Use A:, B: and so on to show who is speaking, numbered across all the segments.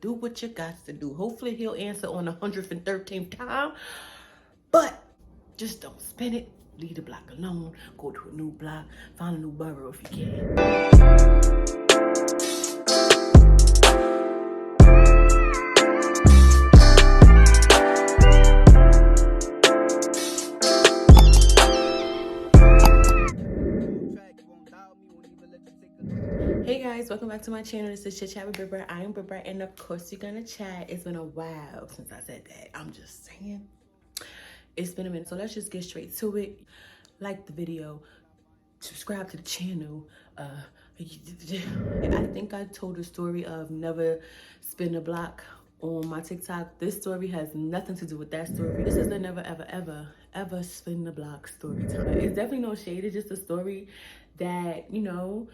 A: Do what you got to do. Hopefully he'll answer on the 113th time. But just don't spin it. Leave the block alone. Go to a new block. Find a new borough if you can. Hey guys, welcome back to my channel. This is Chit with Brat. I am Brat, and of course you're gonna chat. It's been a while since I said that. I'm just saying. It's been a minute, so let's just get straight to it. Like the video, subscribe to the channel. I think I told the story of never spin a block on my TikTok. This story has nothing to do with that story. This is the never ever spin the block story time. It's definitely no shade. It's just a story that, you know,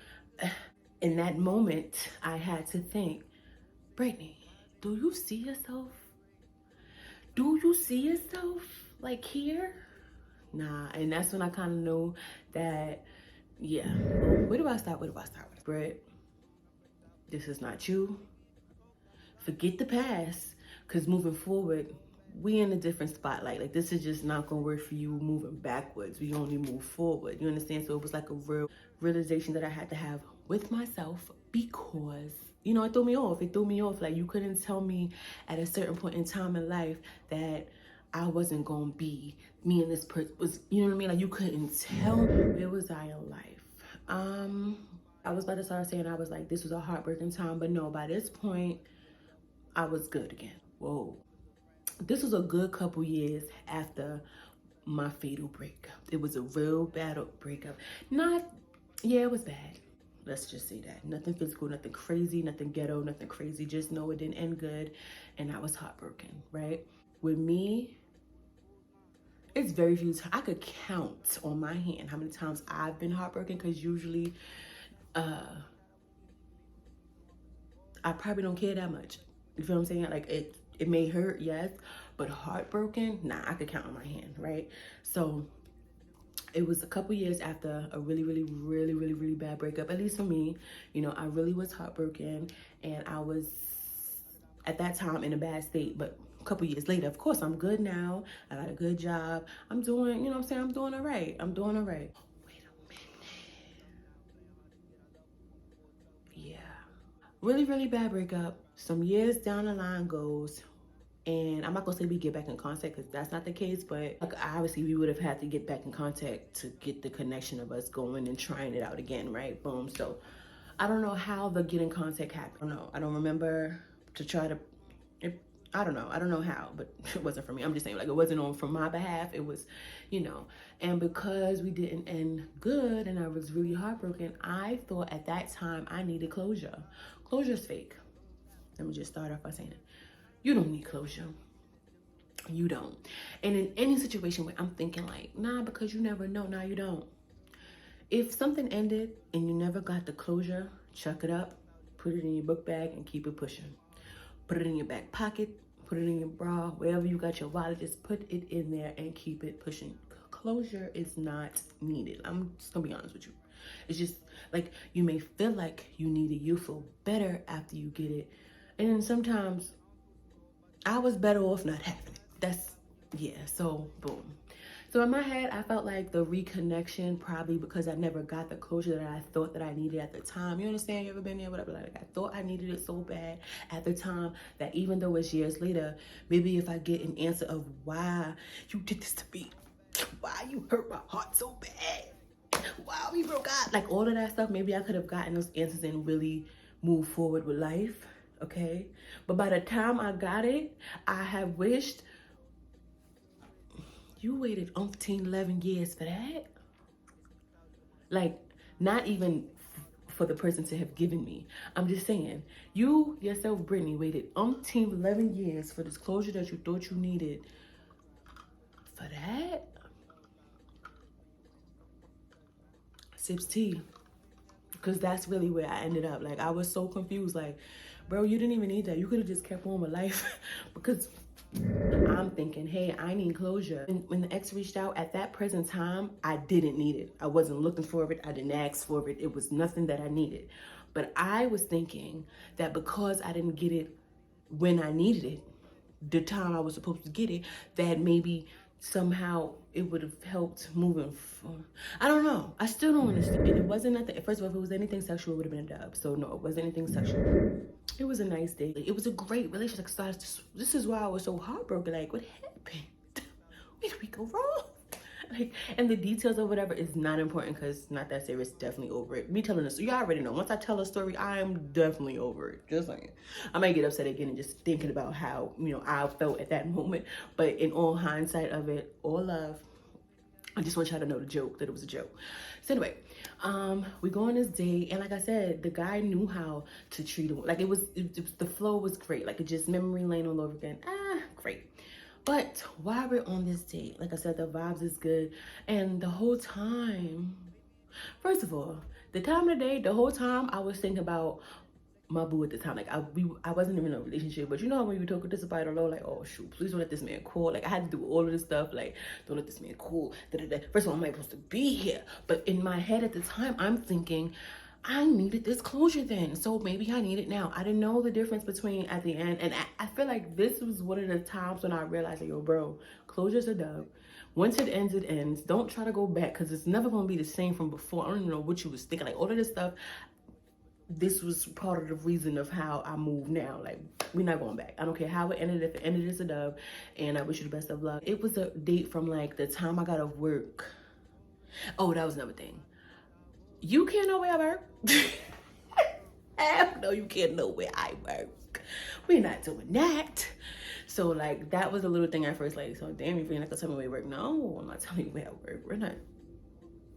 A: in that moment I had to think, Brittany, do you see yourself? Do you see yourself like here? Nah, and that's when I kind of know that, yeah. Where do I start? Brit, this is not you. Forget the past, because moving forward, we in a different spotlight. Like, this is just not gonna work for you moving backwards. We only move forward, you understand? So it was like a real realization that I had to have with myself, because, you know, it threw me off. Like, you couldn't tell me at a certain point in time in life that I wasn't gonna be me and this person was, you know what I mean? Like, you couldn't tell me. Where was I in life? I was about to start saying, I was like, this was a heartbreaking time, but no, by this point, I was good again. Whoa. This was a good couple years after my fatal breakup. It was a real bad breakup. It was bad. Let's just say that. Nothing physical, nothing crazy, nothing ghetto, nothing crazy. Just know it didn't end good, and I was heartbroken, right? With me, it's very few times. I could count on my hand how many times I've been heartbroken, because usually I probably don't care that much. You feel what I'm saying? Like, it may hurt, yes, but heartbroken, nah, I could count on my hand, right? So it was a couple years after a really bad breakup, at least for me. You know, I really was heartbroken, and I was at that time in a bad state. But a couple years later, of course, I'm good now. I got a good job. I'm doing, you know what I'm saying? I'm doing all right. Wait a minute. Yeah. Really bad breakup. Some years down the line goes, and I'm not gonna say we get back in contact, because that's not the case, but like, obviously we would have had to get back in contact to get the connection of us going and trying it out again, right? Boom. So I don't know how the get in contact happened. I don't remember to try to, I don't know how, but it wasn't for me. I'm just saying, like, it wasn't on from my behalf. It was, you know, and because we didn't end good and I was really heartbroken, I thought at that time I needed closure. Closure's fake. Let me just start off by saying it. You don't need closure. You don't. And in any situation where I'm thinking like, nah, because you never know, nah, you don't. If something ended and you never got the closure, chuck it up, put it in your book bag and keep it pushing. Put it in your back pocket, put it in your bra, wherever you got your wallet, just put it in there and keep it pushing. Closure is not needed. I'm just gonna be honest with you. It's just like, you may feel like you need it. You feel better after you get it. And then sometimes I was better off not having it. So boom. So in my head, I felt like the reconnection, probably because I never got the closure that I thought that I needed at the time. You understand? You ever been there? Whatever. Like, I thought I needed it so bad at the time that even though it's years later, maybe if I get an answer of why you did this to me, why you hurt my heart so bad, why we broke up, like all of that stuff, maybe I could have gotten those answers and really moved forward with life. Okay, but by the time I got it, I have wished. You waited 11 years for that? Like, not even for the person to have given me. I'm just saying, you yourself, Brittany, waited 11 years for this closure that you thought you needed. For that? Sips tea. Because that's really where I ended up. Like, I was so confused. Like, bro, you didn't even need that. You could have just kept on with life. Because I'm thinking, hey, I need closure. And when the ex reached out at that present time, I didn't need it. I wasn't looking for it. I didn't ask for it. It was nothing that I needed. But I was thinking that because I didn't get it when I needed it, the time I was supposed to get it, that maybe somehow it would have helped moving forward. I don't know. I still don't understand. It wasn't nothing. First of all, if it was anything sexual, it would have been a dub. So no, it wasn't anything sexual. It was a nice day. It was a great relationship. So this is why I was so heartbroken. Like, what happened? Where did we go wrong? Like, and the details of whatever is not important because not that serious. Definitely over it. Me telling this, you already know. Once I tell a story, I am definitely over it. Just saying. I might get upset again and just thinking about how, you know, I felt at that moment. But in all hindsight of it, all love. I just want y'all to know the joke, that it was a joke. So anyway, we go on this date, and like I said, the guy knew how to treat him. Like it was the flow was great. Like it just memory lane all over again. Great. But while we're on this date, like I said, the vibes is good. And the whole time, first of all, the time of the day, the whole time I was thinking about my boo at the time. Like I wasn't even in a relationship, but you know when you talk with this about low, like, oh shoot, please don't let this man call. Like I had to do all of this stuff, like don't let this man call. First of all, I'm not supposed to be here. But in my head at the time, I'm thinking, I needed this closure then, so maybe I need it now. I didn't know the difference between at the end, and I feel like this was one of the times when I realized, like, yo, bro, closure's a dub. Once it ends, it ends. Don't try to go back because it's never gonna be the same from before. I don't even know what you was thinking. Like all of this stuff, this was part of the reason of how I move now. Like we're not going back. I don't care how it ended. If it ended, it's a dub, and I wish you the best of luck. It was a date from like the time I got off work. Oh, that was another thing. You can't know where I work. Hell no, you can't know where I work. We're not doing that. So like that was a little thing at first. Like, so damn, you're not gonna tell me where I work. No, I'm not telling you where I work. We're not.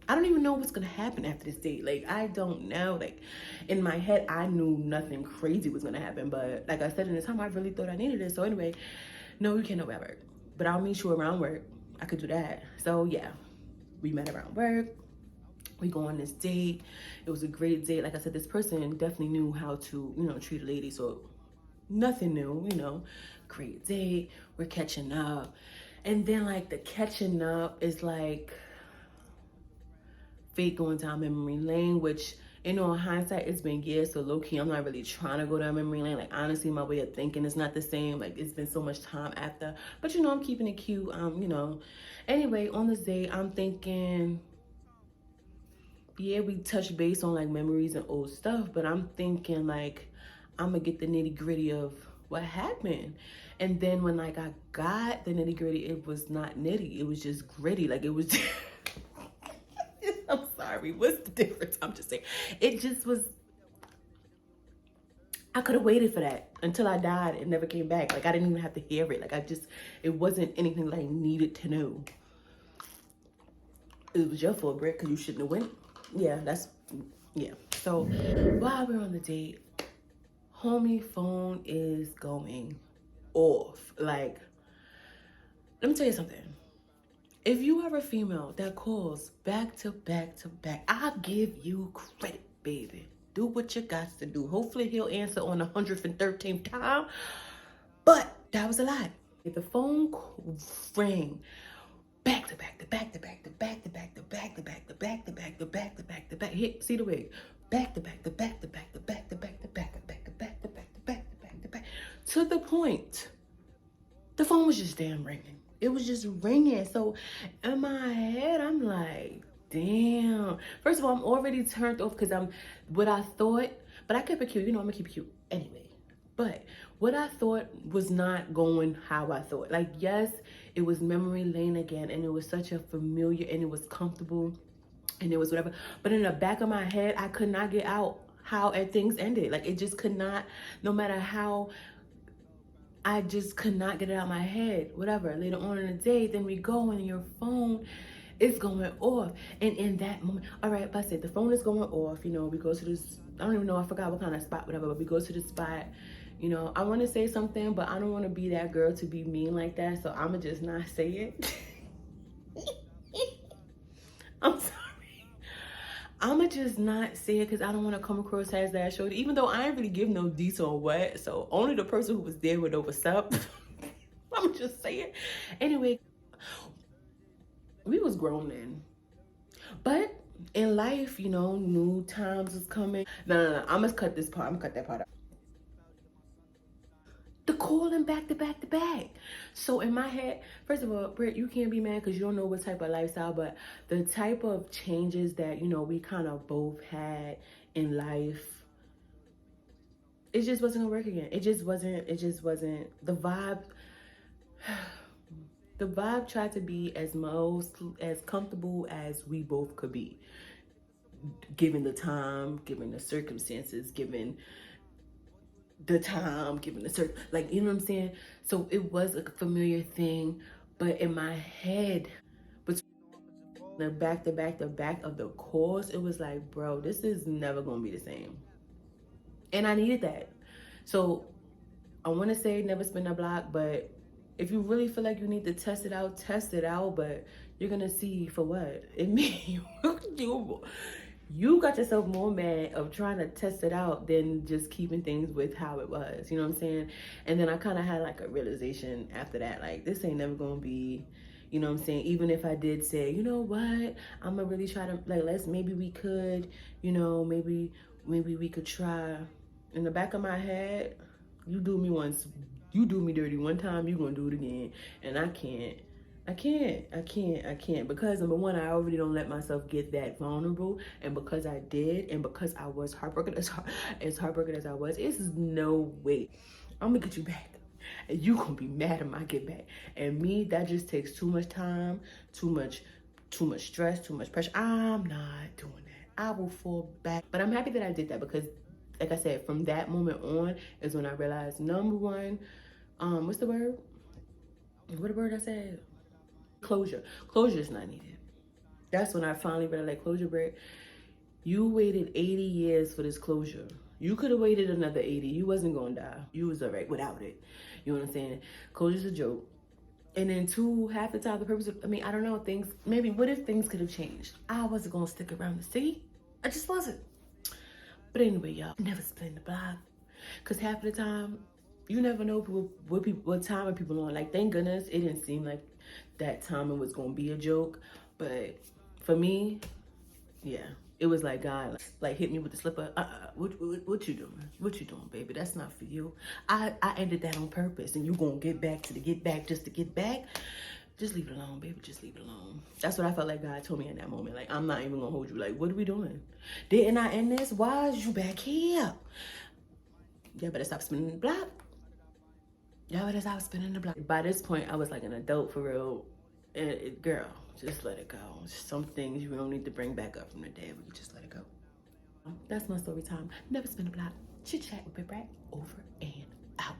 A: I don't even know what's gonna happen after this date. Like, I don't know. Like, in my head, I knew nothing crazy was gonna happen. But like I said in the time, I really thought I needed it. So anyway, no, you can't know where I work. But I'll meet you around work. I could do that. So yeah, we met around work. We go on this date. It was a great date. Like I said, this person definitely knew how to, you know, treat a lady. So nothing new, you know, great date. We're catching up. And then like the catching up is like fate going down memory lane, which, you know, in hindsight, it's been years. So low key, I'm not really trying to go down memory lane. Like honestly, my way of thinking is not the same. Like it's been so much time after, but you know, I'm keeping it cute. You know, anyway, on this date, I'm thinking, yeah, we touch base on like memories and old stuff, but I'm thinking like I'm gonna get the nitty gritty of what happened. And then when like I got the nitty gritty, it was not nitty, it was just gritty. Like it was I'm sorry, what's the difference? I'm just saying, it just was, I could have waited for that until I died. It never came back. Like I didn't even have to hear it. Like it wasn't anything that I needed to know. It was your fault, Brit, because you shouldn't have went. Yeah, yeah. So while we're on the date, homie phone is going off. Like, let me tell you something. If you are a female that calls back to back to back, I give you credit, baby. Do what you got to do. Hopefully he'll answer on the 113th time. But that was a lot. If the phone rang back to back to back to back to back to back to back to back to back to back to back to back to back. Hit, see the wig. Back to back to back to back to back to back to back to back to back to back to back to back to back. To the point, the phone was just damn ringing. It was just ringing. So in my head, I'm like, damn. First of all, I'm already turned off because I'm what I thought, but I kept it cute. You know, I'm gonna keep it cute anyway. But what I thought was not going how I thought. Like, yes, it was memory lane again, and it was such a familiar, and it was comfortable, and it was whatever. But in the back of my head, I could not get out how things ended. Like, it just could not, no matter how, I just could not get it out of my head. Whatever. Later on in the day, then we go, and your phone is going off. And in that moment, all right, but I said the phone is going off. You know, we go to this, I don't even know, I forgot what kind of spot, whatever, but we go to the spot. You know, I want to say something, but I don't want to be that girl to be mean like that, so I'm going to just not say it. I'm sorry. I'm going to just not say it because I don't want to come across as that shorty, even though I ain't really give no detail on what, so only the person who was there would know what's up. I'm going to just say it. Anyway, we was grown then. But in life, you know, new times is coming. No, I'm going to cut this part. I'm going to cut that part out. calling back to back to back. So in my head, first of all, Brit, you can't be mad because you don't know what type of lifestyle, but the type of changes that, you know, we kind of both had in life, it just wasn't gonna work again. It just wasn't the vibe. The vibe tried to be as comfortable as we both could be, given the time, given the circumstances, given the time, given the like, you know what I'm saying? So it was a familiar thing, but in my head, between the back to back to back of the course, it was like, bro, this is never gonna be the same. And I needed that. So I want to say never spin a block, but if you really feel like you need to test it out, but you're gonna see for what it means. You got yourself more mad of trying to test it out than just keeping things with how it was. You know what I'm saying? And then I kind of had like a realization after that, like, this ain't never gonna be, you know what I'm saying? Even if I did say, you know what, I'm gonna really try to, like, maybe we could, you know, maybe we could try. In the back of my head, you do me once, you do me dirty one time, you gonna do it again. And I can't. Because number one, I already don't let myself get that vulnerable. And because I did, and because I was heartbroken, as heartbroken as I was, it's no way I'm gonna get you back. And you gonna be mad when I get back. And me, that just takes too much time, too much stress, too much pressure. I'm not doing that. I will fall back. But I'm happy that I did that because, like I said, from that moment on is when I realized, number one, what's the word? What the word I said? Closure. Closure is not needed. That's when I finally realized, like, closure, Brit. You waited 80 years for this closure. You could have waited another 80. You wasn't gonna die. You was all right without it. You know what I'm saying? Closure's a joke. And then two, half the time, the purpose of, I mean, I don't know, things, maybe, what if things could have changed? I wasn't gonna stick around to see. I just wasn't. But anyway, y'all, never split the block. Because half of the time, you never know what time are people on. Like, thank goodness it didn't seem like that timing was gonna be a joke. But for me, yeah, it was like God like hit me with the slipper. What you doing? What you doing, baby? That's not for you. I ended that on purpose, and you gonna get back to the get back just to get back. Just leave it alone, baby. Just leave it alone. That's what I felt like God told me in that moment. Like, I'm not even gonna hold you. Like, what are we doing? Didn't I end this? Why is you back here? Y'all better stop spinning the block. Y'all better stop spinning the block. By this point, I was like an adult for real. And girl, just let it go. Some things you don't need to bring back up from the day. We can just let it go. That's my story time. Never spin the block. Chit chat with Brat. Over and out.